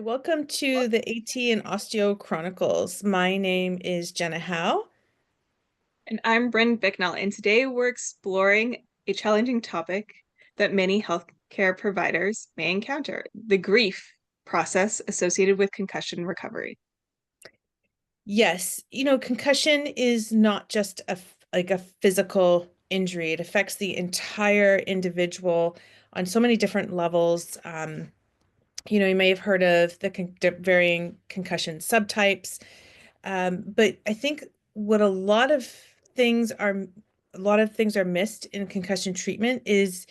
Welcome to the AT and Osteo Chronicles. My name is Jenna Howe. And I'm Bryn Bicknell, and today we're exploring a challenging topic that many healthcare providers may encounter, the grief process associated with concussion recovery. Yes, concussion is not just a physical injury. It affects the entire individual on so many different levels. You may have heard of the varying concussion subtypes. But I think what things are a lot of things are missed in concussion treatment is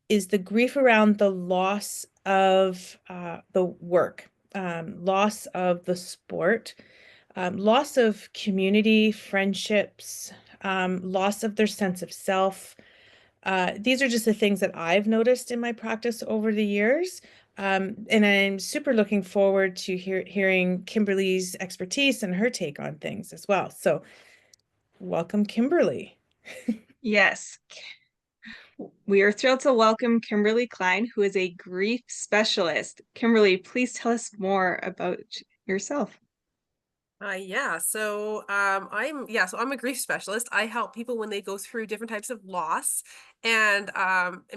the grief around the loss of the work, loss of the sport, loss of community, friendships, loss of their sense of self. These are just the things that I've noticed in my practice over the years. And I'm super looking forward to hearing Kimberly's expertise and her take on things as well. So, welcome, Kimberly. Yes, we are thrilled to welcome Kimberly Klein, who is a grief specialist. Kimberly, please tell us more about yourself. I'm a grief specialist. I help people when they go through different types of loss. And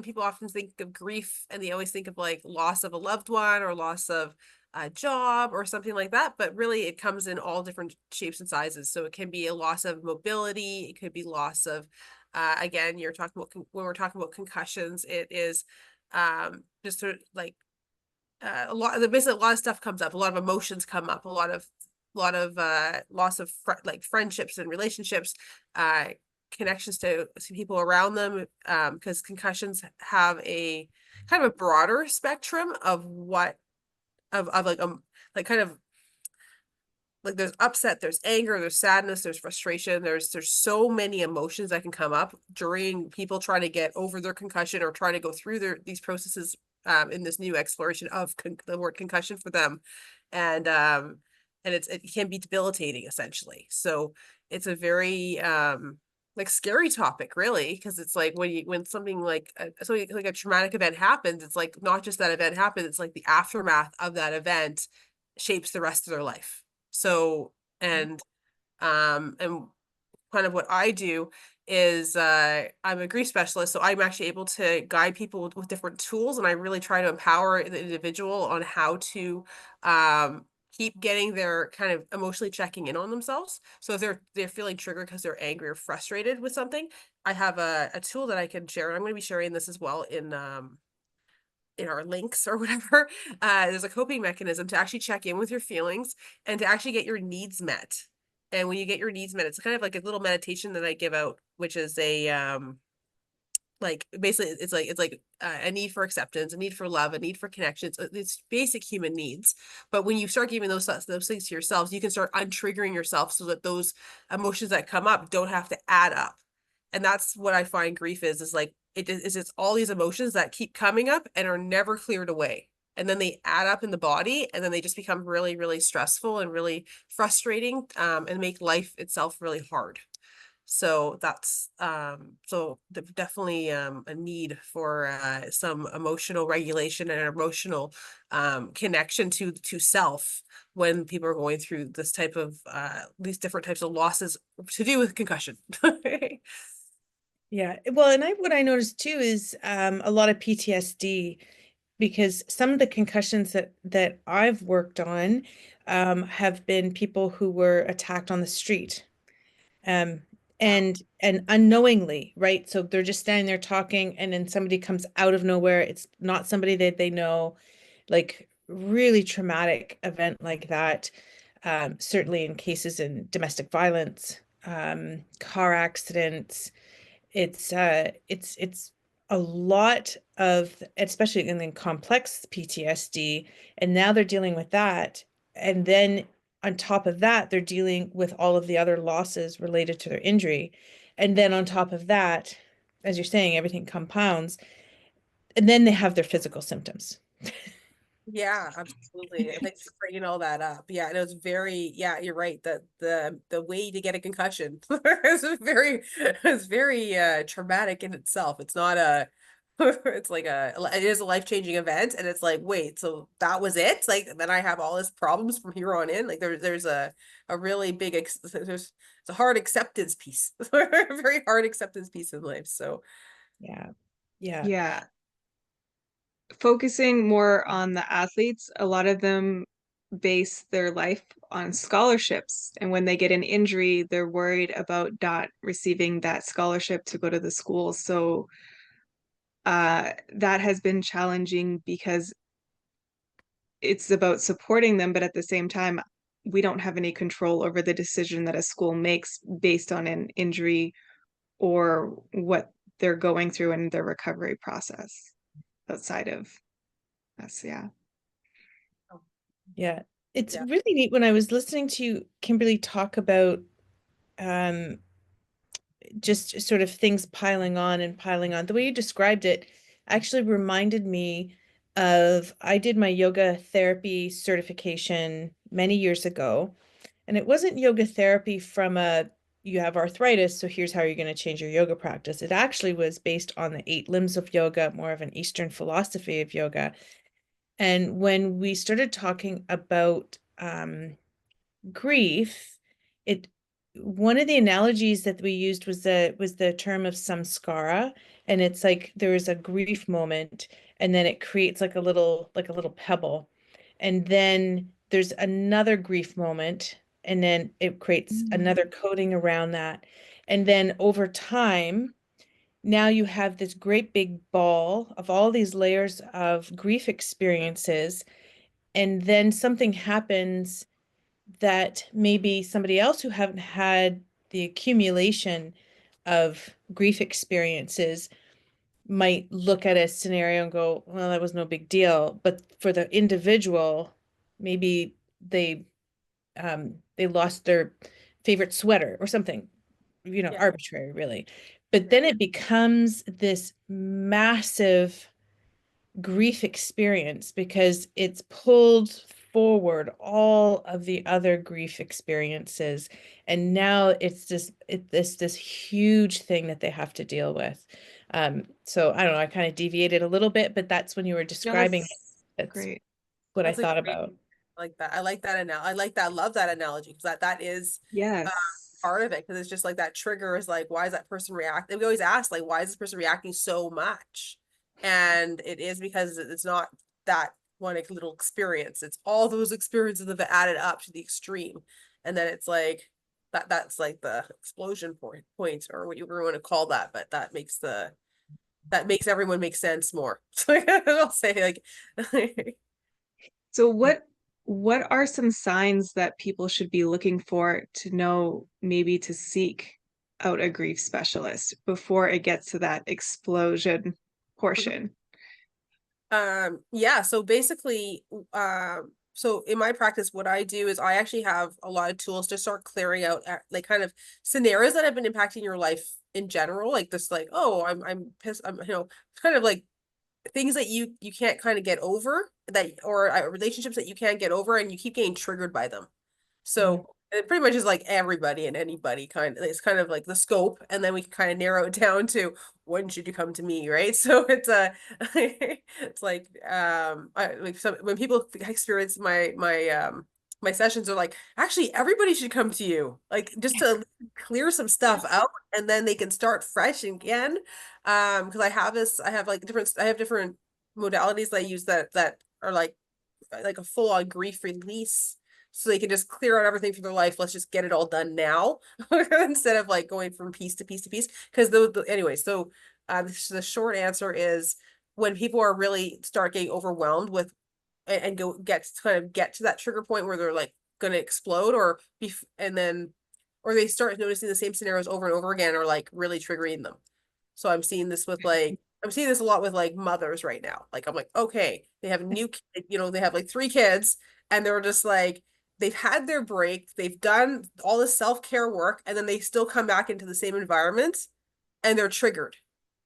people often think of grief and they always think of like loss of a loved one or loss of a job or something like that. But really it comes in all different shapes and sizes. So it can be a loss of mobility, it could be loss of again, you're talking about when we're talking about concussions, it is just sort of like basically a lot of stuff comes up, a lot of emotions come up, a lot of loss of like friendships and relationships, uh connections to people around them, because concussions have a kind of a broader spectrum of what of like kind of like there's upset, there's anger, there's sadness, there's frustration, there's so many emotions that can come up during people trying to get over their concussion or trying to go through these processes, in this new exploration of the word concussion for them. And it can be debilitating essentially. So it's a very like scary topic really, because it's like when something like a traumatic event happens, it's like not just that event happened, it's like the aftermath of that event shapes the rest of their life. So, and kind of what I do is I'm a grief specialist, so I'm actually able to guide people with different tools, and I really try to empower the individual on how to keep getting their kind of emotionally checking in on themselves. So if they're feeling triggered because they're angry or frustrated with something, I have a tool that I can share. And I'm going to be sharing this as well in our links or whatever. There's a coping mechanism to actually check in with your feelings and to actually get your needs met. And when you get your needs met, it's kind of like a little meditation that I give out, which is a like basically it's like a need for acceptance, a need for love, a need for connections. It's basic human needs. But when you start giving those things to yourselves, you can start untriggering yourself so that those emotions that come up don't have to add up. And that's what I find grief is like it's all these emotions that keep coming up and are never cleared away. And then they add up in the body, and then they just become really, really stressful and really frustrating, and make life itself really hard. So that's definitely a need for some emotional regulation and emotional connection to self when people are going through this type of these different types of losses to do with concussion. Yeah. Well, and what I noticed too is a lot of PTSD because some of the concussions that I've worked on have been people who were attacked on the street. Um, and unknowingly, right? So they're just standing there talking, and then somebody comes out of nowhere. It's not somebody that they know, like really traumatic event like that. Certainly in cases in domestic violence, car accidents, it's a lot of, especially in the complex PTSD, and now they're dealing with that. And then on top of that, they're dealing with all of the other losses related to their injury. And then on top of that, as you're saying, everything compounds, and then they have their physical symptoms. Yeah, absolutely. Thanks for bringing all that up. Yeah, and it was very, yeah, you're right. The way to get a concussion is very traumatic in itself. It's not a It's like it is a life-changing event, and it's like, wait, so that was it? Like, then I have all this problems from here on in. Like, there's a really big there's it's a hard acceptance piece, a very hard acceptance piece in life. So Yeah. Yeah. Yeah. Focusing more on the athletes, a lot of them base their life on scholarships. And when they get an injury, they're worried about not receiving that scholarship to go to the school. So that has been challenging because it's about supporting them, but at the same time, we don't have any control over the decision that a school makes based on an injury or what they're going through in their recovery process outside of us. Yeah. Yeah. It's yeah, really neat when I was listening to Kimberly talk about um just sort of things piling on and piling on. The way you described it actually reminded me of I did my yoga therapy certification many years ago, and it wasn't yoga therapy from a you have arthritis, so here's how you're going to change your yoga practice. It actually was based on the eight limbs of yoga, more of an Eastern philosophy of yoga. And when we started talking about grief, it one of the analogies that we used was the term of samskara, and it's like there is a grief moment, and then it creates like a little pebble, and then there's another grief moment, and then it creates another coating around that, and then over time, now you have this great big ball of all these layers of grief experiences, and then something happens that maybe somebody else who haven't had the accumulation of grief experiences might look at a scenario and go, well, that was no big deal. But for the individual, maybe they lost their favorite sweater or something, yeah, arbitrary, really. But then it becomes this massive grief experience because it's pulled forward all of the other grief experiences, and now it's this huge thing that they have to deal with. So I don't know, I kind of deviated a little bit, but that's when you were No, describing it, that's that's great. what I that's a thought great. about. I like that. I like that. I like that. Love that analogy, because that is uh, Yes. part of it. Because it's just like that trigger is like, why is that person reacting? We always ask, like, why is this person reacting so much? And it is because it's not that one little experience. It's all those experiences that have added up to the extreme, and then it's like that's like the explosion point, or what you want to call that. But that makes everyone make sense more. So I'll say like. So what are some signs that people should be looking for to know maybe to seek out a grief specialist before it gets to that explosion portion? Yeah, so basically, so in my practice, what I do is I actually have a lot of tools to start clearing out like kind of scenarios that have been impacting your life in general, like this, like, oh, I'm pissed, I'm, kind of like things that you can't kind of get over, that, or relationships that you can't get over, and you keep getting triggered by them. Mhm. So it pretty much is like everybody and anybody kind of, it's kind of like the scope, and then we can kind of narrow it down to when should you come to me, right? So it's it's like like when people experience my sessions are like, actually everybody should come to you, like just to clear some stuff out, and then they can start fresh again. Because I have like different modalities that I use that are like a full on grief release, so they can just clear out everything from their life. Let's just get it all done now instead of like going from piece to piece to piece. Because anyway, so the short answer is, when people are really start getting overwhelmed with, and go get to that trigger point where they're like going to explode, and then, or they start noticing the same scenarios over and over again, or like really triggering them. So I'm seeing this a lot with like mothers right now. Like I'm like, okay, they have a new kid, they have like three kids, and they're just like, they've had their break, they've done all this self-care work, and then they still come back into the same environment, and they're triggered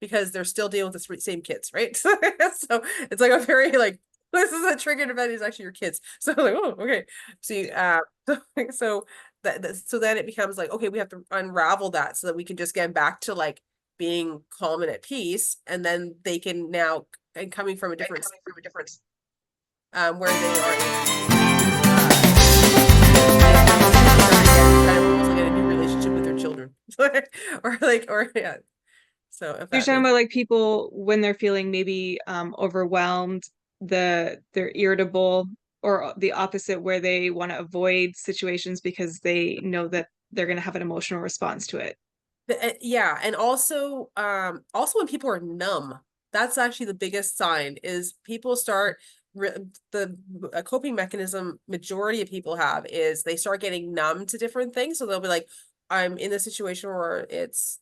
because they're still dealing with the same kids, right? So it's like a very like, this is a triggered event, is actually your kids. So I'm like, oh, okay. See, so so then it becomes like, okay, we have to unravel that so that we can just get back to like being calm and at peace, and then they can now, and coming from a different where they are kind of almost like in a new relationship with their children. or yeah. So if You're that talking makes about like people when they're feeling maybe overwhelmed, they're irritable, or the opposite where they want to avoid situations because they know that they're going to have an emotional response to it. Yeah, and also when people are numb, that's actually the biggest sign is people start the coping mechanism majority of people have is they start getting numb to different things. So they'll be like, I'm in this situation where it's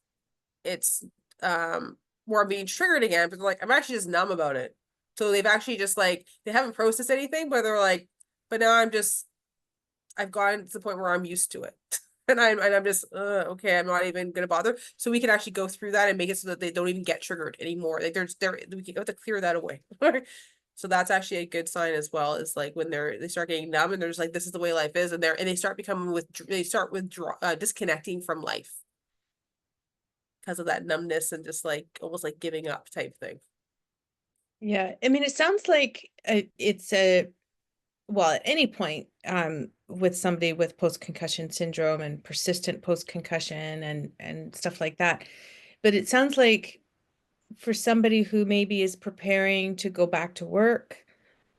where I'm being triggered again, but they're like, I'm actually just numb about it. So they've actually just like they haven't processed anything, but they're like, but now I've gotten to the point where I'm used to it. And I'm just okay, I'm not even gonna bother. So we can actually go through that and make it so that they don't even get triggered anymore. Like we have to clear that away. So that's actually a good sign as well, is like when they start getting numb and they're just like, this is the way life is, and they start becoming they start disconnecting from life because of that numbness and just like almost like giving up type thing. Yeah, I mean, it sounds like it's a well, at any point, with somebody with post-concussion syndrome and persistent post-concussion and stuff like that. But it sounds like for somebody who maybe is preparing to go back to work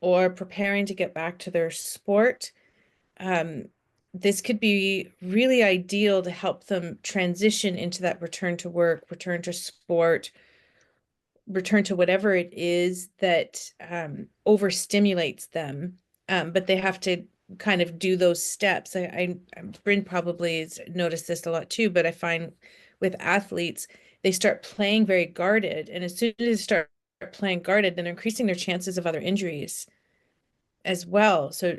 or preparing to get back to their sport, um, this could be really ideal to help them transition into that return to work, return to sport, return to whatever it is that overstimulates them. But they have to kind of do those steps. Bryn probably has noticed this a lot too, but I find with athletes, they start playing very guarded. And as soon as they start playing guarded, then they're increasing their chances of other injuries as well. So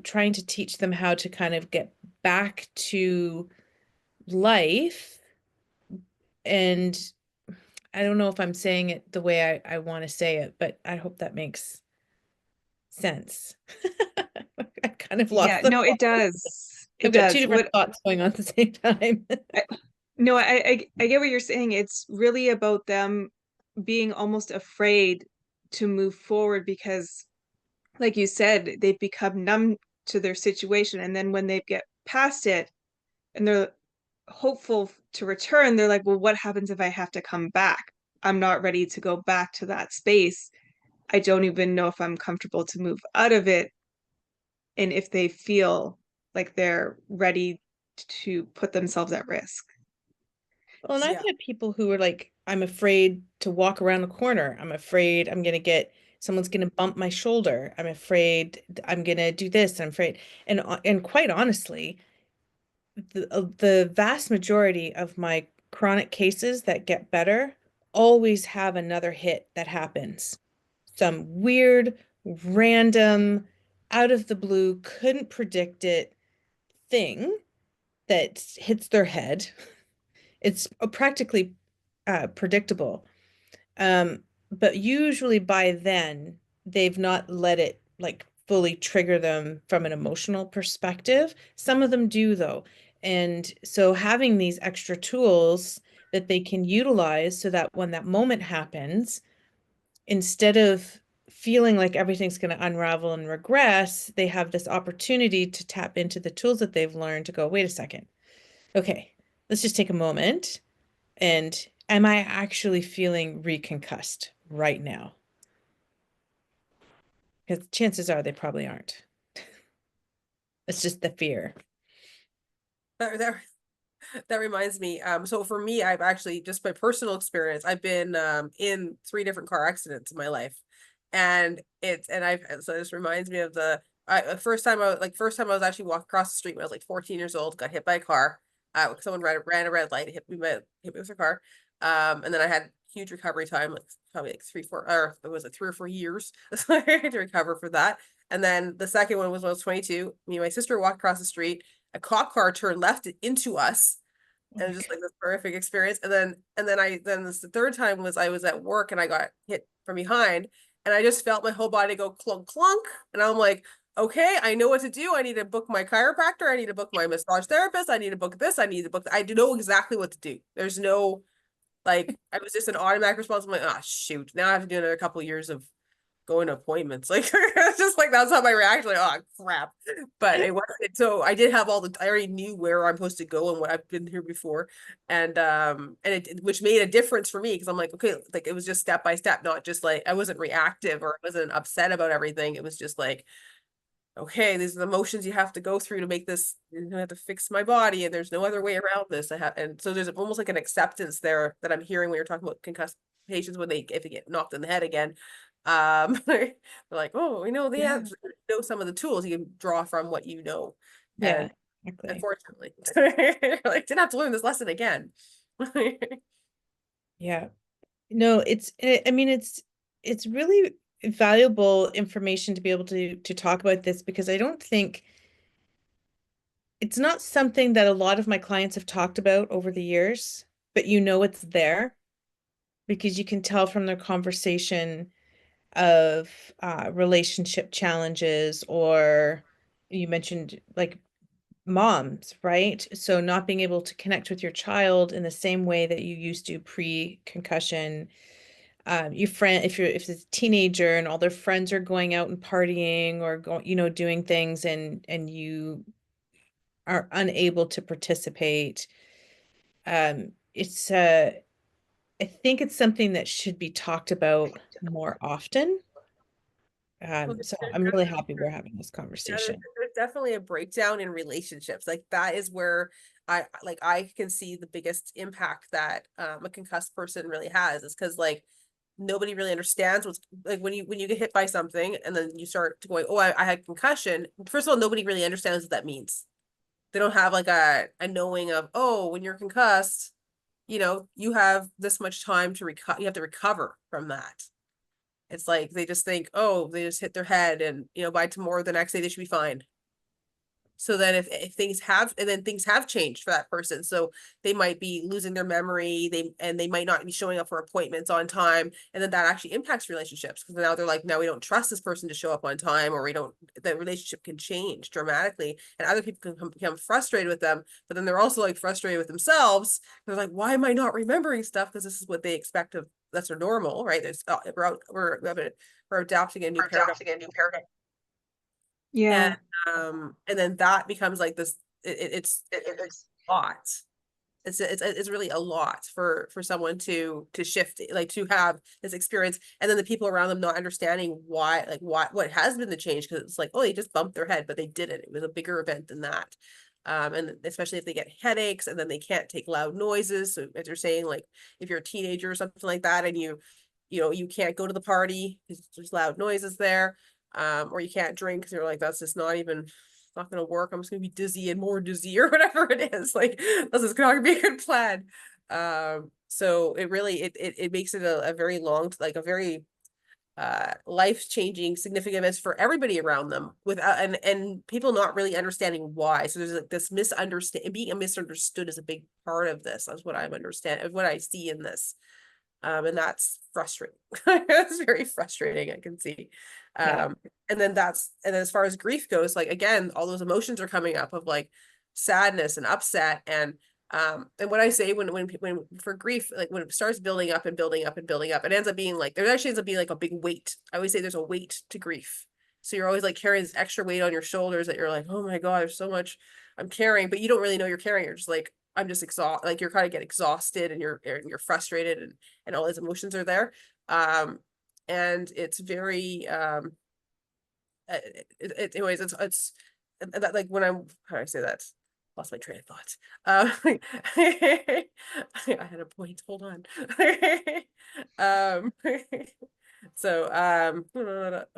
trying to teach them how to kind of get back to life, and I don't know if I'm saying it the way I want to say it, but I hope that makes sense. I kind of lost Yeah, the no, it plot. does. I've It got two does. different thoughts going on at the same time. I, no, I get what you're saying. It's really about them being almost afraid to move forward because, like you said, they've become numb to their situation. And then when they get past it and they're hopeful to return, they're like, well, what happens if I have to come back? I'm not ready to go back to that space. I don't even know if I'm comfortable to move out of it. And if they feel like they're ready to put themselves at risk. Well, and I've Yeah. had people who are like, I'm afraid to walk around the corner. I'm afraid I'm going to get someone's going to bump my shoulder. I'm afraid I'm going to do this. I'm afraid. And quite honestly, the vast majority of my chronic cases that get better always have another hit that happens. Some weird, random, out of the blue, couldn't predict it thing that hits their head. It's practically predictable. But usually by then, they've not let it like fully trigger them from an emotional perspective. Some of them do, though. And so having these extra tools that they can utilize so that when that moment happens, instead of feeling like everything's going to unravel and regress, they have this opportunity to tap into the tools that they've learned to go, wait a second. Okay, let's just take a moment. And am I actually feeling reconcussed right now? Because chances are they probably aren't. It's just the fear. That, that that reminds me. So for me, I've actually just by personal experience, I've been in 3 different car accidents in my life, and I've so this reminds me of the first time I was actually walking across the street when I was like 14 years old, got hit by a car. Someone ran a red light, hit me with a car, and then I had huge recovery time, like probably like 3 4 or it was like 3 or 4 years to recover for that. And then the second one was when I was 22. Me and my sister walked across the street. A cop car turned left into us, Oh and it my was just God. like this horrific experience. And then the third time was I was at work and I got hit from behind, and I just felt my whole body go clunk clunk, and I'm like, okay, I know what to do. I need to book my chiropractor. I need to book my massage therapist. I need to book this. I need to book. I know exactly what to do. There's no Like I was just an automatic response. I'm like, ah, shoot. Now I have to do another couple years of going to appointments. Like it's just like that's not my reaction. Like, oh crap. But it wasn't. So I did have I already knew where I'm supposed to go and what I've been here before. And it which made a difference for me because I'm like, okay, like it was just step by step, not just like I wasn't reactive or I wasn't upset about everything. It was just like, okay, these are the motions you have to go through to make this, you have to fix my body, and there's no other way around this. And so there's almost like an acceptance there that I'm hearing when you're talking about concussed patients when if they get knocked in the head again. They're like, oh, we know the Yeah. answer, know some of the tools you can draw from what you know. Yeah, And exactly. unfortunately, like didn't have to learn this lesson again. Yeah. No, I mean, it's really valuable information to be able to talk about this because I don't think it's not something that a lot of my clients have talked about over the years, but it's there because you can tell from their conversation of relationship challenges, or you mentioned like moms, right? So not being able to connect with your child in the same way that you used to pre-concussion. Your friend, if it's a teenager and all their friends are going out and partying or going, doing things, and you are unable to participate. It's I think it's something that should be talked about more often. Well, So there's I'm really definitely happy we're having this Yeah, conversation. there's definitely a breakdown in relationships. Like that is where I can see the biggest impact that a concussed person really has is because like nobody really understands what's like when you get hit by something and then you start to going, oh, I had concussion. First of all, nobody really understands what that means. They don't have like a knowing of, oh, when you're concussed, you have this much time to recover. You have to recover from that. It's like they just think, oh, they just hit their head and by tomorrow, the next day they should be fine. So then if things have changed for that person. So they might be losing their memory, they might not be showing up for appointments on time. And then that actually impacts relationships because now they're like, now we don't trust this person to show up on time, or the relationship can change dramatically. And other people can become frustrated with them, but then they're also like frustrated with themselves. They're like, why am I not remembering stuff? Because this is what they expect of that's their normal, right? We're adapting a new paradigm. Yeah. And then that becomes like this it's a lot. It's really a lot for someone to shift, like to have this experience, and then the people around them not understanding why, like what has been the change, because it's like, oh, they just bumped their head, but they didn't. It was a bigger event than that. And especially if they get headaches and then they can't take loud noises. So as you're saying, like if you're a teenager or something like that, and you can't go to the party because there's loud noises there, or you can't drink because you're like, that's just not going to work. I'm just going to be dizzy and more dizzy or whatever it is. Like, this is not going to be a good plan. So it really, it makes it a very long, like a very life-changing significant events for everybody around them without, and people not really understanding why. So there's like this misunderstanding, being misunderstood is a big part of this. That's what I'm understanding, what I see in this. And that's frustrating. It's very frustrating, I can see. Yeah. And then as far as grief goes, like again, all those emotions are coming up of like sadness and upset, and what I say when for grief, like when it starts building up and building up and building up, it ends up being like there actually ends up being like a big weight. I always say there's a weight to grief. So you're always like carrying this extra weight on your shoulders that you're like, oh my God, there's so much I'm carrying, but you don't really know you're carrying. You're just like, I'm just exhausted, like you're kind of get exhausted and you're frustrated, and all his emotions are there. And it's very anyways, it's that, like when I'm, how do I say that? Lost my train of thought. I had a point. Hold on. um,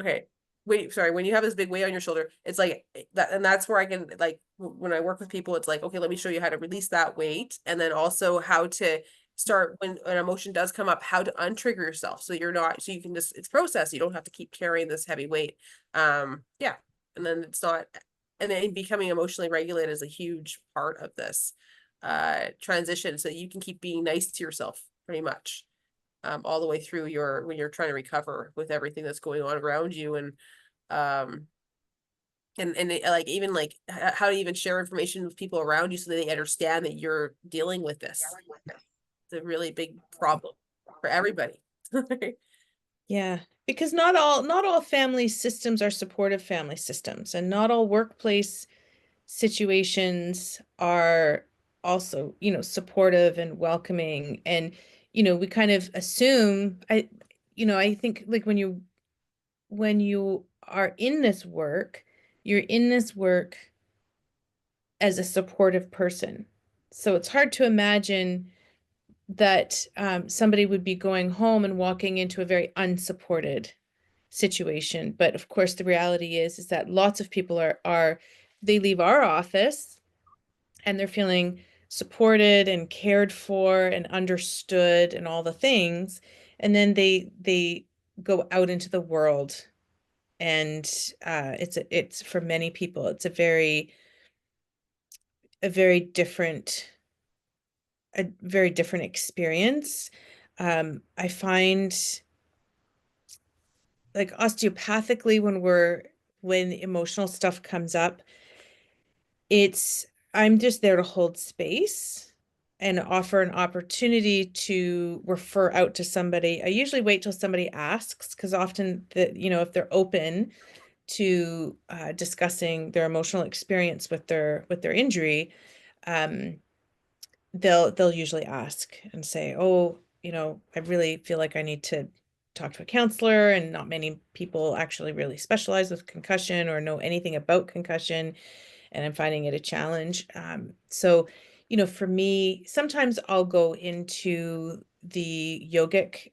okay. Wait, sorry. When you have this big weight on your shoulder, it's like that, and that's where I can like when I work with people, it's like, okay, let me show you how to release that weight, and then also how to start when an emotion does come up, how to untrigger yourself so you're not, so you can just, it's process. You don't have to keep carrying this heavy weight. Yeah. And then it's not, and then becoming emotionally regulated is a huge part of this transition, so you can keep being nice to yourself pretty much all the way through when you're trying to recover with everything that's going on around you. Um like even like how to even share information with people around you so that they understand that you're dealing with this. the really big problem for everybody. Yeah, because not all family systems are supportive family systems, and not all workplace situations are also, supportive and welcoming. And, we kind of assume, I think like when you are in this work, you're in this work as a supportive person. So it's hard to imagine that somebody would be going home and walking into a very unsupported situation. But of course, the reality is that lots of people are they leave our office and they're feeling supported and cared for and understood and all the things, and then they go out into the world, and it's for many people it's a very different a very different experience. I find, like, osteopathically, when emotional stuff comes up, it's I'm just there to hold space and offer an opportunity to refer out to somebody. I usually wait till somebody asks, because often if they're open to discussing their emotional experience with their injury, um, they'll usually ask and say, "Oh, I really feel like I need to talk to a counselor," and not many people actually really specialize with concussion or know anything about concussion, and I'm finding it a challenge. So, for me, sometimes I'll go into the yogic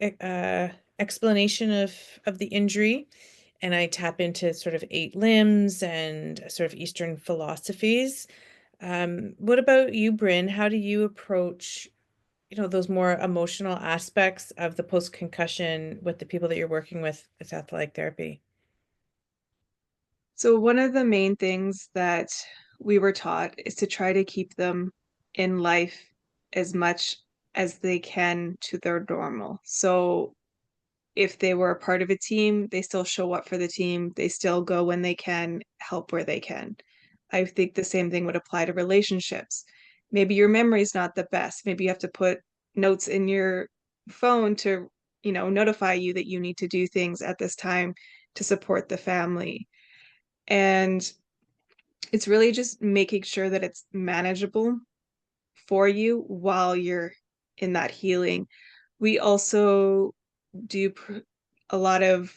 explanation of the injury, and I tap into sort of eight limbs and sort of Eastern philosophies. What about you, Bryn? How do you approach, those more emotional aspects of the post-concussion with the people that you're working with athletic therapy? So one of the main things that we were taught is to try to keep them in life as much as they can to their normal. So if they were a part of a team, they still show up for the team. They still go when they can, help where they can. I think the same thing would apply to relationships. Maybe your memory's not the best. Maybe you have to put notes in your phone to, notify you that you need to do things at this time to support the family. And it's really just making sure that it's manageable for you while you're in that healing. We also do a lot of,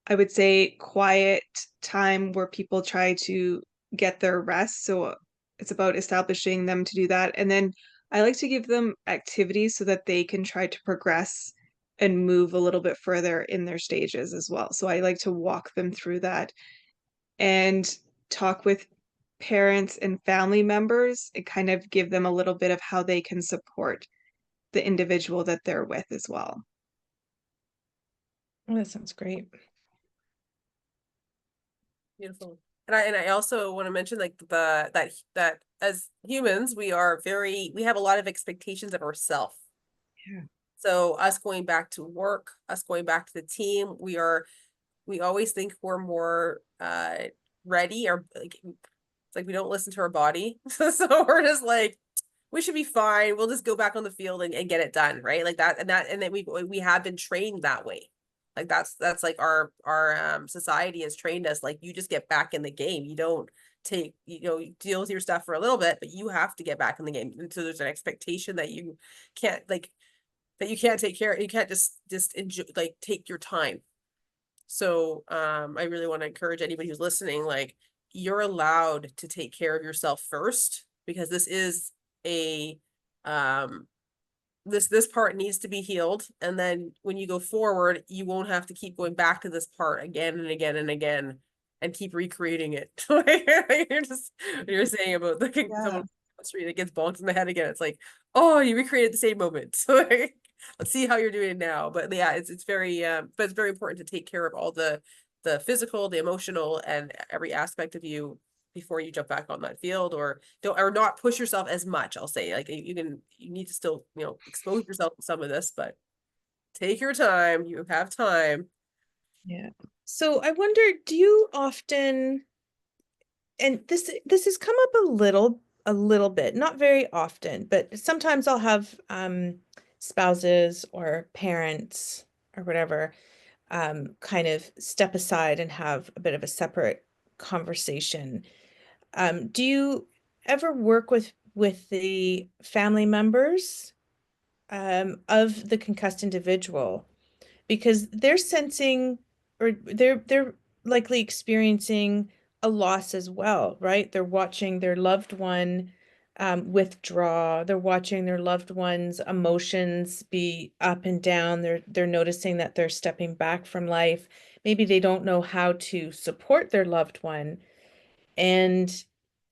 I would say, quiet time where people try to get their rest. So it's about establishing them to do that. And then I like to give them activities so that they can try to progress and move a little bit further in their stages as well. So I like to walk them through that and talk with parents and family members and kind of give them a little bit of how they can support the individual that they're with as well. Oh, that sounds great. Beautiful. And I also want to mention, like, that as humans we have a lot of expectations of ourselves. Yeah. So us going back to work, us going back to the team, we always think we're more ready, or like it's like we don't listen to our body. So we're just like, we should be fine. We'll just go back on the field and get it done, right? Like that, and then we have been trained that way. Like that's like our society has trained us, like, you just get back in the game. You don't take, you deal with your stuff for a little bit, but you have to get back in the game. And so there's an expectation that you can't, like, that you can't take care, you can't just enjoy, like, take your time. So I really want to encourage anybody who's listening, like, you're allowed to take care of yourself first, because this is a um this part needs to be healed, and then when you go forward, you won't have to keep going back to this part again and again and again and keep recreating it. You're saying about Yeah. someone on the street that gets bonked in the head again. It's like, oh, you recreated the same moment. So like, let's see how you're doing now. But yeah, it's very but it's very important to take care of all the physical, the emotional, and every aspect of you before you jump back on that field, or don't, or not push yourself as much. I'll say, like, you need to still, expose yourself to some of this, but take your time. You have time. Yeah. So I wonder, do you often, and this has come up a little bit, not very often, but sometimes I'll have spouses or parents or whatever kind of step aside and have a bit of a separate conversation. Do you ever work with the family members of the concussed individual? Because they're sensing or they're likely experiencing a loss as well, right? They're watching their loved one withdraw. They're watching their loved one's emotions be up and down. They're noticing that they're stepping back from life. Maybe they don't know how to support their loved one. And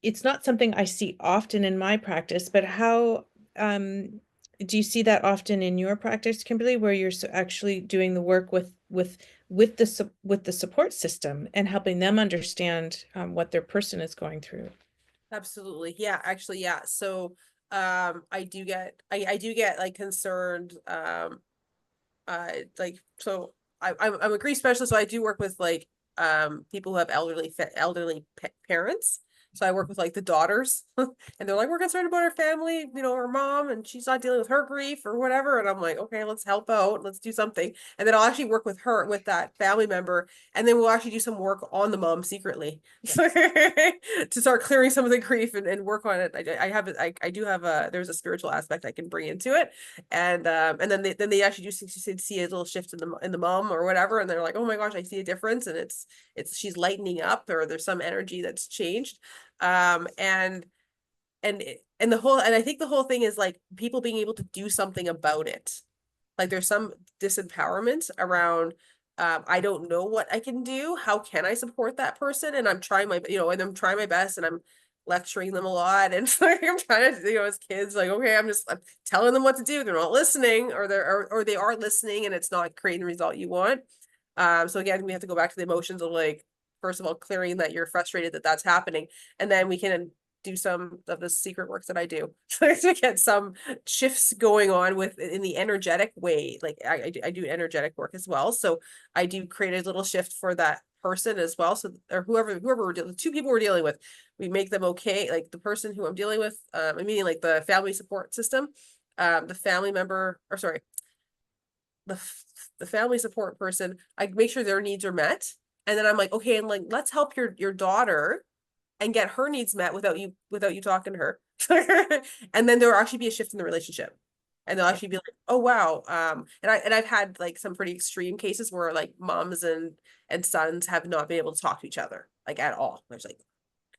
it's not something I see often in my practice, but how do you see that often in your practice, Kimberly, where you're actually doing the work with the support system and helping them understand what their person is going through? Absolutely. Yeah, actually, yeah. So I do get like concerned like so I'm a grief specialist, so I do work with like people who have elderly parents. So I work with like the daughters and they're like, we're concerned about our family, you know, our mom, and she's not dealing with her grief or whatever. And I'm like, okay, let's help out, let's do something. And then I'll actually work with her, with that family member, and then we'll actually do some work on the mom secretly to start clearing some of the grief and work on it. I do have a, there's a spiritual aspect I can bring into it. And then they actually do see a little shift in the mom or whatever, and they're like, oh my gosh, I see a difference, and it's she's lightening up, or there's some energy that's changed. And the whole, and I think the whole thing is like people being able to do something about it. Like there's some disempowerment around, I don't know what I can do. How can I support that person? And I'm trying my, and I'm trying my best, and I'm lecturing them a lot. And like, I'm trying to, as kids, like, okay, I'm telling them what to do. They're not listening, or they are listening and it's not creating the result you want. So again, we have to go back to the emotions of like, first of all, clearing that you're frustrated that that's happening. And then we can do some of the secret work that I do to get some shifts going on with in the energetic way. Like I do energetic work as well. So I do create a little shift for that person as well. So, or whoever we're dealing with, two people we're dealing with, we make them okay. Like the person who I'm dealing with, I mean, like the family support system, the family member, or sorry, the the family support person, I make sure their needs are met. And then I'm like, okay, and like, let's help your daughter and get her needs met without you talking to her. And then there will actually be a shift in the relationship. And they'll actually be like, oh wow. And I've had like some pretty extreme cases where like moms and sons have not been able to talk to each other like at all. There's like,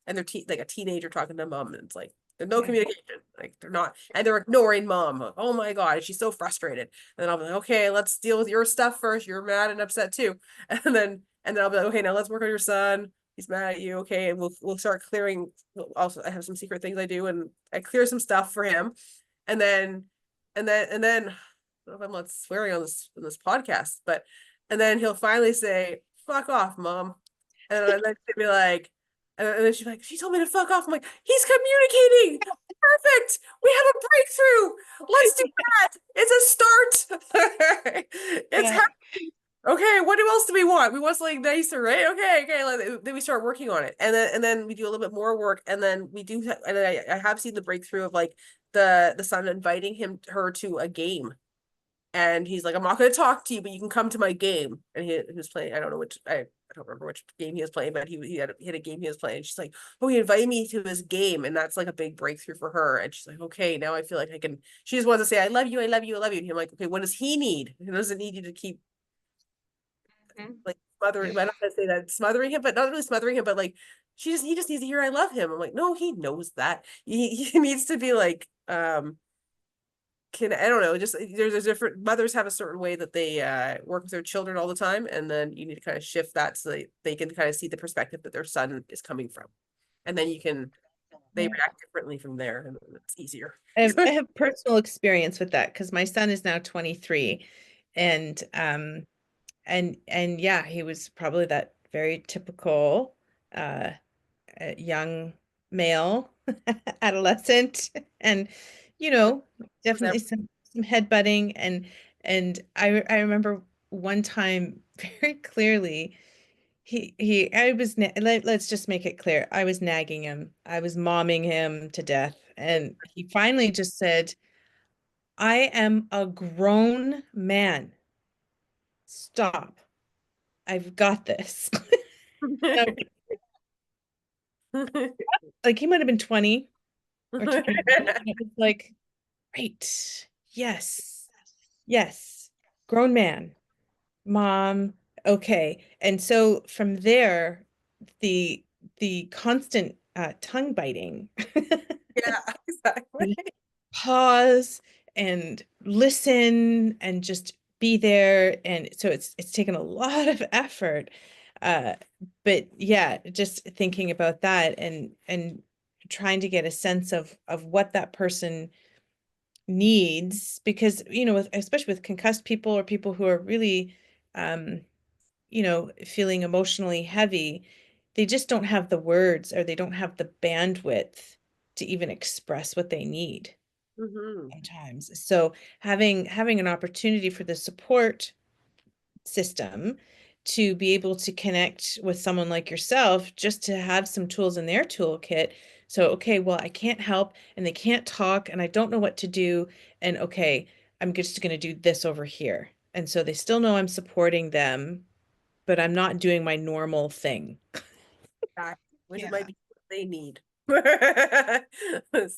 and they're like a teenager talking to mom, and it's like there's no communication, like they're not, and they're ignoring mom. Oh my god, she's so frustrated. And then I'll be like, okay, let's deal with your stuff first, you're mad and upset too. And then I'll be like, okay, now let's work on your son, he's mad at you, okay, and we'll start clearing. Also, I have some secret things I do, and I clear some stuff for him. And then I don't know if I'm not swearing on this podcast, but and then he'll finally say, fuck off, mom. And then she'll be like, and then she's like, she told me to fuck off. I'm like, he's communicating. Perfect. We have a breakthrough. Let's do that. It's a start. It's Yeah. okay. What else do we want? We want something nicer, right? Okay. Then we start working on it, and then we do a little bit more work, and then we do. And I have seen the breakthrough of like the son inviting her to a game. And he's like, I'm not going to talk to you, but you can come to my game. And he was playing, I don't know which, I don't remember which game he was playing, but he had a game he was playing. She's like, oh, he invited me to his game. And that's like a big breakthrough for her. And she's like, okay, now I feel like I can, she just wants to say, I love you, I love you, I love you. And I'm like, okay, what does he need? He doesn't need you to keep like smothering, I'm not going to say that smothering him, but not really smothering him, but like, he just needs to hear I love him. I'm like, no, he knows that. He needs to be like, I don't know, just there's different mothers have a certain way that they work with their children all the time, and then you need to kind of shift that so they can kind of see the perspective that their son is coming from, and then they react differently from there, and it's easier. I have personal experience with that because my son is now 23, and yeah, he was probably that very typical uh young male adolescent, and definitely some headbutting, and I remember one time very clearly let's just make it clear. I was nagging him. I was momming him to death. And he finally just said, I am a grown man. Stop. I've got this. And like he might have been 20 or 21. And it was like, right. Yes. Yes. Grown man. Mom. Okay. And so from there, the the constant tongue biting. Yeah, exactly. Pause and listen and just be there. And so it's taken a lot of effort. Uh, but yeah, just thinking about that and trying to get a sense of what that person needs, because especially with concussed people or people who are really um feeling emotionally heavy, they just don't have the words or they don't have the bandwidth to even express what they need Hmm. sometimes. So having an opportunity for the support system to be able to connect with someone like yourself, just to have some tools in their toolkit. So, okay, well, I can't help and they can't talk and I don't know what to do. And okay, I'm just going to do this over here. And so they still know I'm supporting them, but I'm not doing my normal thing. Exactly. Which it might Yeah. be what they need.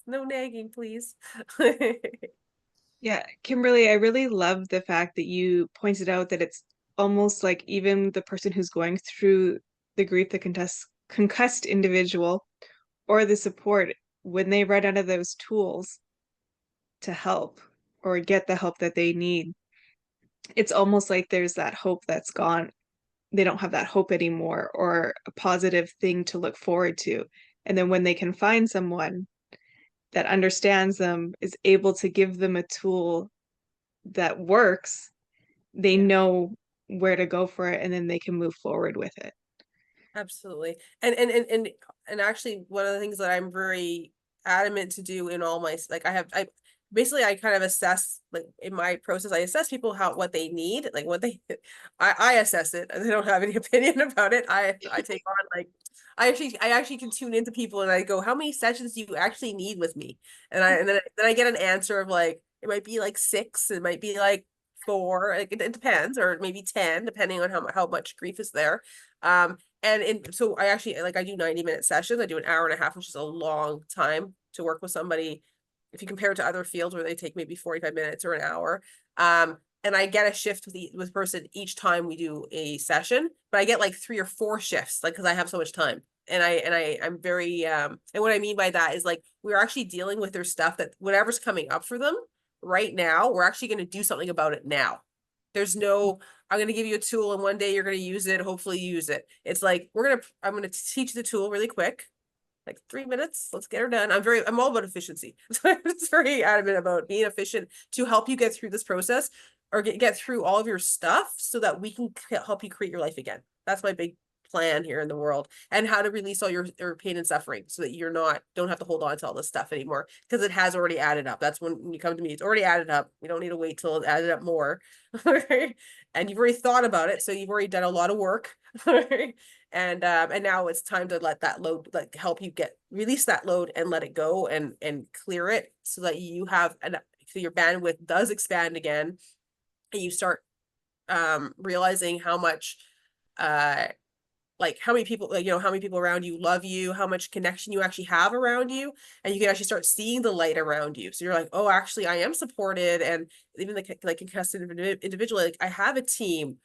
No nagging, please. Yeah, Kimberly, I really love the fact that you pointed out that it's almost like even the person who's going through the grief, the concussed individual, or the support, when they run out of those tools to help or get the help that they need, it's almost like there's that hope that's gone. They don't have that hope anymore or a positive thing to look forward to. And then when they can find someone that understands them, is able to give them a tool that works, they Yeah. know where to go for it and then they can move forward with it. Absolutely. And actually one of the things that I'm very adamant to do in all my like I basically I kind of assess, like in my process I assess people how what they need, like what they I assess it and I don't have any opinion about it. I take on like I actually can tune into people and I go, how many sessions do you actually need with me? And then I get an answer of like it might be like 6, it might be like 4, like it depends, or maybe 10 depending on how much grief is there. So I actually like I do 90-minute sessions. I do an hour and a half, which is a long time to work with somebody if you compare it to other fields where they take maybe 45 minutes or an hour. And I get a shift with person each time we do a session, but I get like 3 or 4 shifts, like because I have so much time. I'm very and what I mean by that is like we're actually dealing with their stuff, that whatever's coming up for them right now, we're actually going to do something about it now. There's no, I'm going to give you a tool and one day you're going to use it, hopefully use it. It's like, I'm going to teach the tool really quick, like 3 minutes, let's get her done. I'm all about efficiency. So I'm just very adamant about being efficient to help you get through this process or get through all of your stuff so that we can help you create your life again. That's my big plan here in the world, and how to release all your pain and suffering so that don't have to hold on to all this stuff anymore, because it has already added up. That's when you come to me, it's already added up. We don't need to wait till it added up more. And you've already thought about it, so you've already done a lot of work. And now it's time to let that load, like help you release that load and let it go and clear it so that you have so your bandwidth does expand again, and you start realizing how much like how many people, like, how many people around you love you, how much connection you actually have around you, and you can actually start seeing the light around you. So you're like, oh, actually I am supported. And even like concussed individual, like I have a team,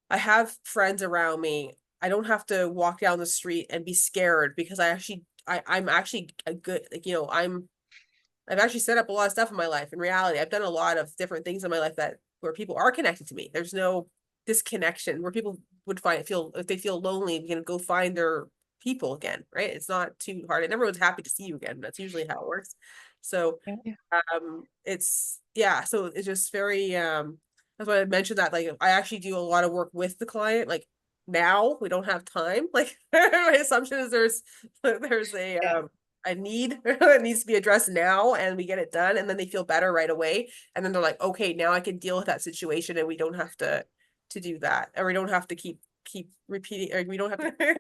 I have friends around me. I don't have to walk down the street and be scared, because I'm actually a good, like, I've actually set up a lot of stuff in my life. In reality, I've done a lot of different things in my life that where people are connected to me. There's no disconnection where people would feel if they feel lonely, you can go find their people again, right? It's not too hard, and everyone's happy to see you again. That's usually how it works. So Yeah. so it's just very that's why I mentioned that, like I actually do a lot of work with the client. Like now we don't have time. Like my assumption is there's a need that needs to be addressed now, and we get it done, and then they feel better right away, and then they're like, okay, now I can deal with that situation, and we don't have to do that, or we don't have to keep keep repeating, or we don't have to.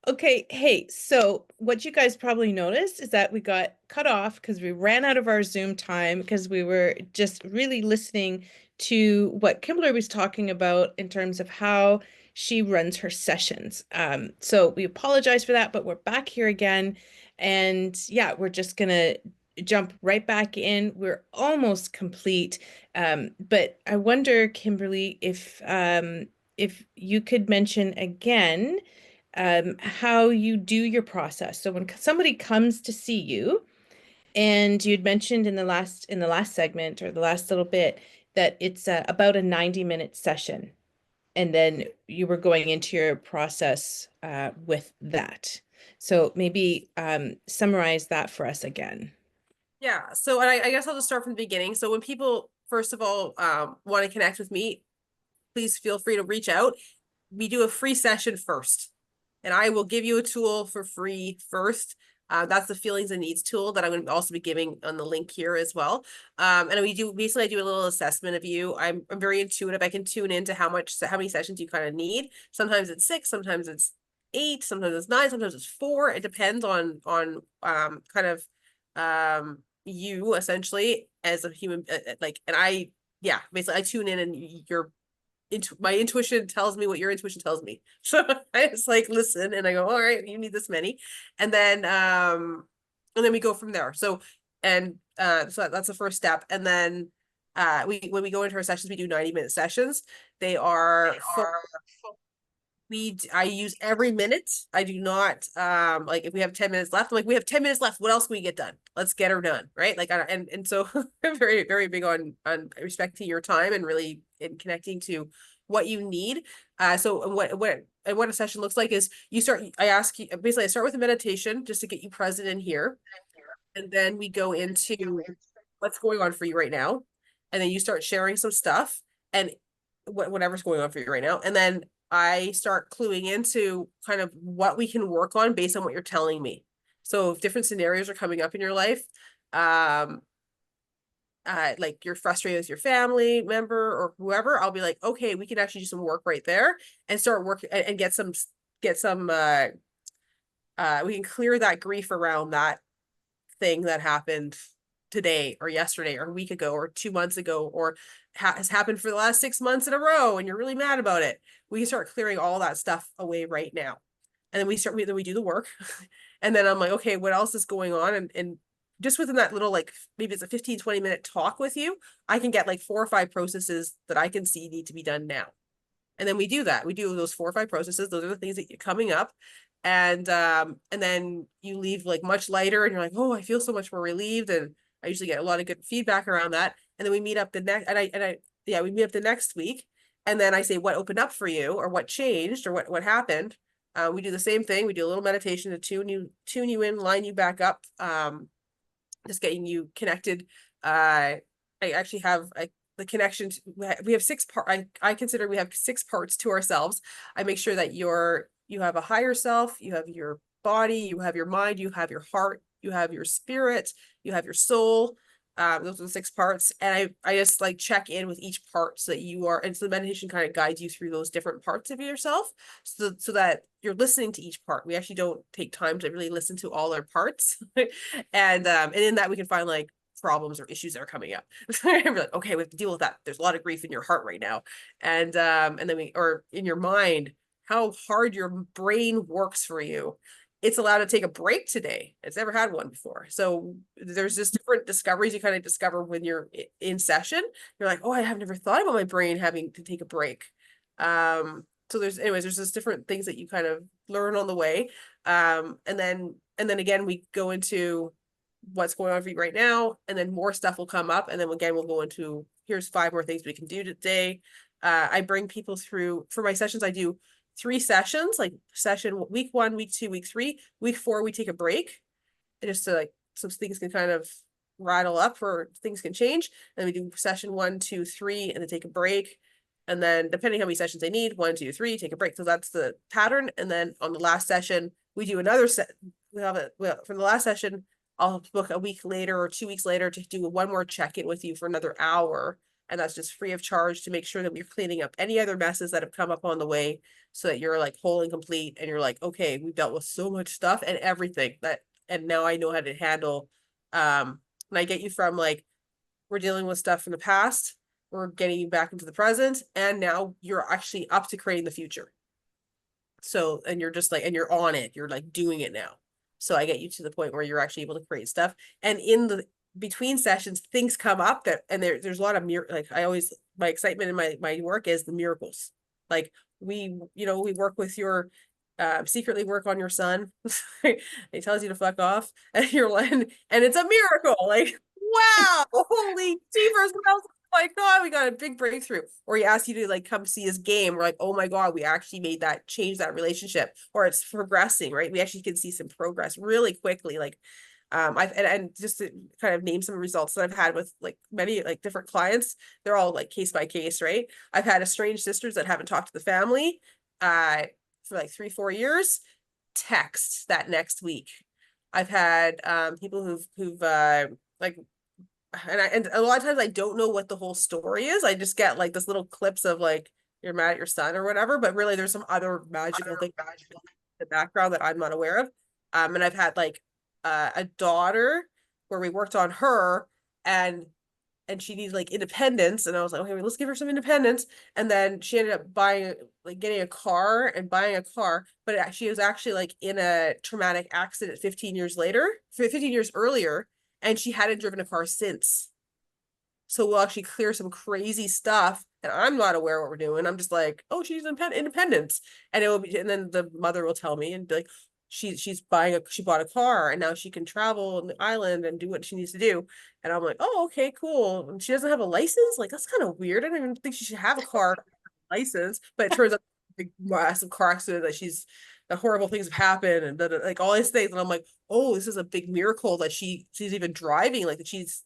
Okay, hey, so what you guys probably noticed is that we got cut off because we ran out of our Zoom time because we were just really listening to what Kimberly was talking about in terms of how she runs her sessions. So we apologize for that, but we're back here again. And yeah, we're just gonna jump right back in. We're almost complete. But I wonder, Kimberly, if you could mention again how you do your process. So when somebody comes to see you, and you'd mentioned in the last segment or the last little bit that it's about a 90-minute session, and then you were going into your process with that. So maybe summarize that for us again. Yeah. So, and I guess I'll just start from the beginning. So when people, first of all, want to connect with me, please feel free to reach out. We do a free session first, and I will give you a tool for free first. That's the feelings and needs tool that I'm going to also be giving on the link here as well. And we do basically, I do a little assessment of you. I'm very intuitive. I can tune into how many sessions you kind of need. Sometimes it's 6, sometimes it's 8, sometimes it's 9, sometimes it's 4. It depends on kind of you essentially as a human, like, and I, yeah, basically I tune in and my intuition tells me what your intuition tells me. So I just like listen and I go, all right, you need this many. And then we go from there. So, and so that's the first step. And then when we go into our sessions, we do 90-minute sessions. They are I use every minute. I do not like if we have 10 minutes left, I'm like, we have 10 minutes left. What else can we get done? Let's get her done. Right. Like, and so I'm very, very big on respecting your time and really in connecting to what you need. So what a session looks like is I ask you, basically I start with a meditation just to get you present in here. And then we go into what's going on for you right now. And then you start sharing some stuff and whatever's going on for you right now. And then I start cluing into kind of what we can work on based on what you're telling me. So if different scenarios are coming up in your life, like you're frustrated with your family member or whoever, I'll be like, okay, we can actually do some work right there and start working and get some, we can clear that grief around that thing that happened today or yesterday or a week ago or 2 months ago or has happened for the last 6 months in a row and you're really mad about it. We can start clearing all that stuff away right now. And then we do the work. And then I'm like, okay, what else is going on? And just within that little, like, maybe it's a 15-20 minute talk with you, I can get like 4 or 5 processes that I can see need to be done now. And then we do that. We do those 4 or 5 processes. Those are the things that are coming up. And then you leave like much lighter and you're like, oh, I feel so much more relieved. And I usually get a lot of good feedback around that. And then we meet up the next, we meet up the next week. And then I say, what opened up for you or what changed or what happened? We do the same thing. We do a little meditation to tune you in, line you back up, just getting you connected. I actually have the connection. We have 6 parts. I consider we have 6 parts to ourselves. I make sure that you have a higher self, you have your body, you have your mind, you have your heart, you have your spirit, you have your soul. Those are the 6 parts. And I just like check in with each part so that you are, and so the meditation kind of guides you through those different parts of yourself so that you're listening to each part. We actually don't take time to really listen to all our parts. And in that we can find like problems or issues that are coming up. We're like, okay, we have to deal with that. There's a lot of grief in your heart right now. And then or in your mind, how hard your brain works for you. It's allowed to take a break today. It's never had one before. So there's just different discoveries you kind of discover when you're in session. You're like, oh, I have never thought about my brain having to take a break. So there's just different things that you kind of learn on the way. And then again, we go into what's going on for you right now, and then more stuff will come up. And then again, we'll go into, here's 5 more things we can do today. I bring people through, for my sessions, I do 3 sessions, like session week 1, week 2, week 3, week 4, we take a break just to like, so things can kind of rattle up or things can change. And then we do session 1, 2, 3, and then take a break. And then depending how many sessions they need, 1, 2, 3, take a break. So that's the pattern. And then on the last session, we do another set. For the last session, I'll book a week later or 2 weeks later to do 1 more check-in with you for another hour and that's just free of charge to make sure that we're cleaning up any other messes that have come up on the way, so that you're like whole and complete, and you're like, okay, we've dealt with so much stuff and everything that, and now I know how to handle. And I get you from like, we're dealing with stuff from the past, we're getting you back into the present, and now you're actually up to creating the future. So, and you're just like, and you're on it, you're like doing it now. So I get you to the point where you're actually able to create stuff. And in the between sessions, things come up that, and there's a lot of like, I always, my excitement in my work is the miracles. Like we work with your, secretly work on your son. He tells you to fuck off, and you're like, and it's a miracle. Like, wow, holy jeepers, what else? Oh my God, we got a big breakthrough. Or he asks you to like come see his game. We're like, oh my God, we actually made that change, that relationship, or it's progressing, right? We actually can see some progress really quickly. Like, I've, and just to kind of name some results that I've had with like many like different clients, they're all like case by case, right? I've had estranged sisters that haven't talked to the family for like 3-4 years, text that next week. I've had people who've like, and a lot of times I don't know what the whole story is. I just get like this little clips of like, you're mad at your son or whatever, but really there's some other magical thing in the background that I'm not aware of. And I've had like a daughter where we worked on her, and she needs like independence, and I was like, okay, well, let's give her some independence. And then she ended up buying, like getting a car and buying a car, but she was actually like in a traumatic accident 15 years later, 15 years earlier, and she hadn't driven a car since. So we'll actually clear some crazy stuff, and I'm not aware what we're doing. I'm just like, oh, she's independence, and it will be, and then the mother will tell me and be like, she bought a car, and now she can travel on the island and do what she needs to do. And I'm like, oh, okay, cool. And she doesn't have a license. Like, that's kind of weird. I don't even think she should have a car license. But it turns out big massive car accident that the horrible things have happened, and like all these things. And I'm like, oh, this is a big miracle that she's even driving, like that she's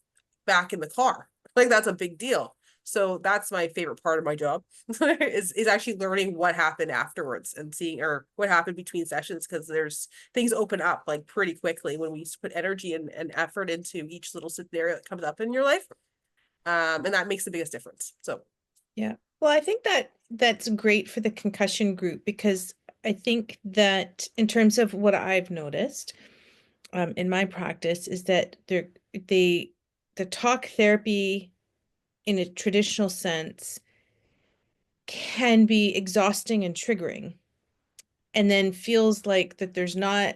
back in the car. Like, that's a big deal. So that's my favorite part of my job is actually learning what happened afterwards and seeing, or what happened between sessions, because there's things open up like pretty quickly when we put energy and effort into each little scenario that comes up in your life. And that makes the biggest difference. So Yeah. Well, I think that that's great for the concussion group, because I think that in terms of what I've noticed in my practice is that the talk therapy in a traditional sense can be exhausting and triggering, and then feels like that there's not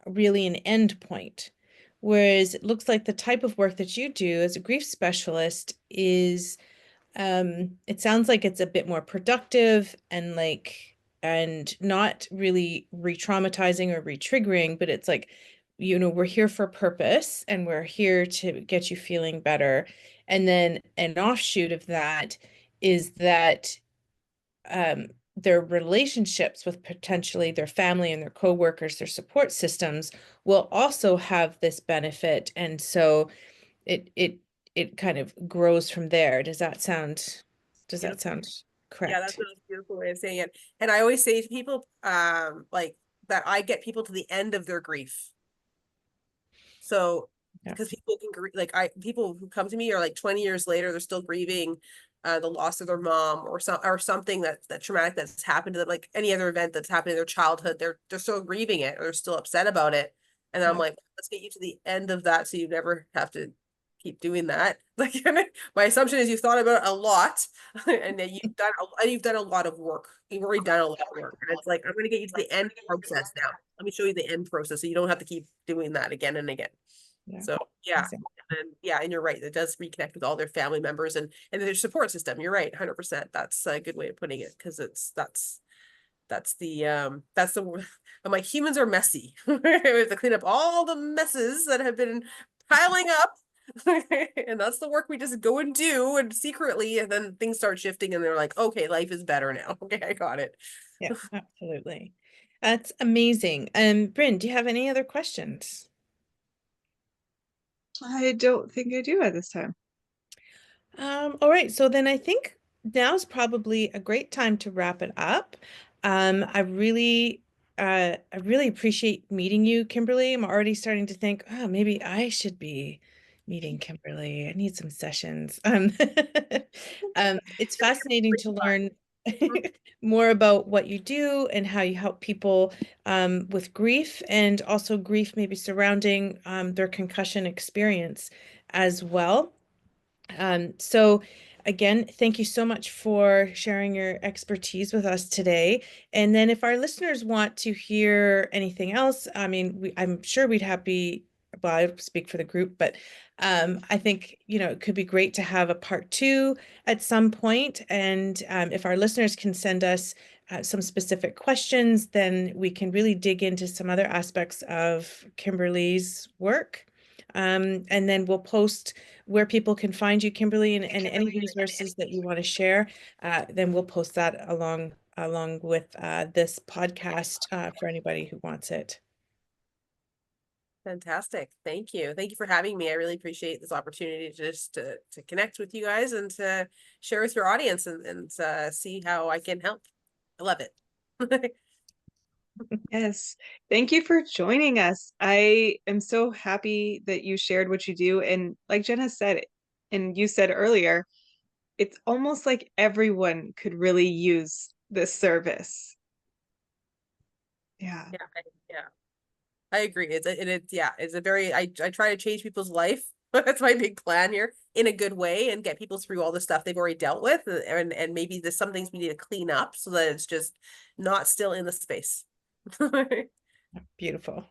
really an end point. Whereas it looks like the type of work that you do as a grief specialist is, it sounds like it's a bit more productive and like, and not really re-traumatizing or re-triggering, but it's like, we're here for a purpose and we're here to get you feeling better. And then an offshoot of that is that their relationships with potentially their family and their coworkers, their support systems, will also have this benefit. And so it kind of grows from there. Does that beautiful. sound Yeah, that's correct? a beautiful way of saying it. And I always say to people, like that I get people to the end of their grief. So, Yeah. because people can like people who come to me are like 20 years later, they're still grieving the loss of their mom, or something that traumatic that's happened to them, like any other event that's happened in their childhood. They're still grieving it, or they're still upset about it. And I'm Yeah. like, let's get you to the end of that so you never have to keep doing that. Like, my assumption is you've thought about it a lot, and that you've done a lot of work. You've already done a lot of work. And it's like, I'm gonna get you to the end process now. Let me show you the end process so you don't have to keep doing that again and again. Yeah. So yeah, Exactly. and yeah, and you're right. It does reconnect with all their family members and their support system. You're right, 100%. That's a good way of putting it, because that's the I'm like, humans are messy. We have to clean up all the messes that have been piling up. And that's the work we just go and do, and secretly, and then things start shifting, and they're like, okay, life is better now. Okay, I got it. Yeah, absolutely. That's amazing. Bryn, do you have any other questions? I don't think I do at this time. All right, so then I think now's probably a great time to wrap it up. I really appreciate meeting you, Kimberly. I'm already starting to think, oh, maybe I should be meeting Kimberly. I need some sessions. It's fascinating to learn more about what you do and how you help people with grief, and also grief maybe surrounding their concussion experience as well. So again, thank you so much for sharing your expertise with us today. And then if our listeners want to hear anything else, I mean, I'm sure we'd happy, well, I speak for the group, but I think, it could be great to have a part two at some point. And if our listeners can send us some specific questions, then we can really dig into some other aspects of Kimberly's work. And then we'll post where people can find you, Kimberly, and any resources that you want to share. Then we'll post that along with this podcast for anybody who wants it. Fantastic. Thank you. Thank you for having me. I really appreciate this opportunity to connect with you guys and to share with your audience and see how I can help. I love it. Yes. Thank you for joining us. I am so happy that you shared what you do. And like Jenna said, and you said earlier, it's almost like everyone could really use this service. Yeah. Yeah. I agree. It's a very, I try to change people's life. That's my big plan here in a good way and get people through all the stuff they've already dealt with. And maybe there's some things we need to clean up so that it's just not still in the space. Beautiful.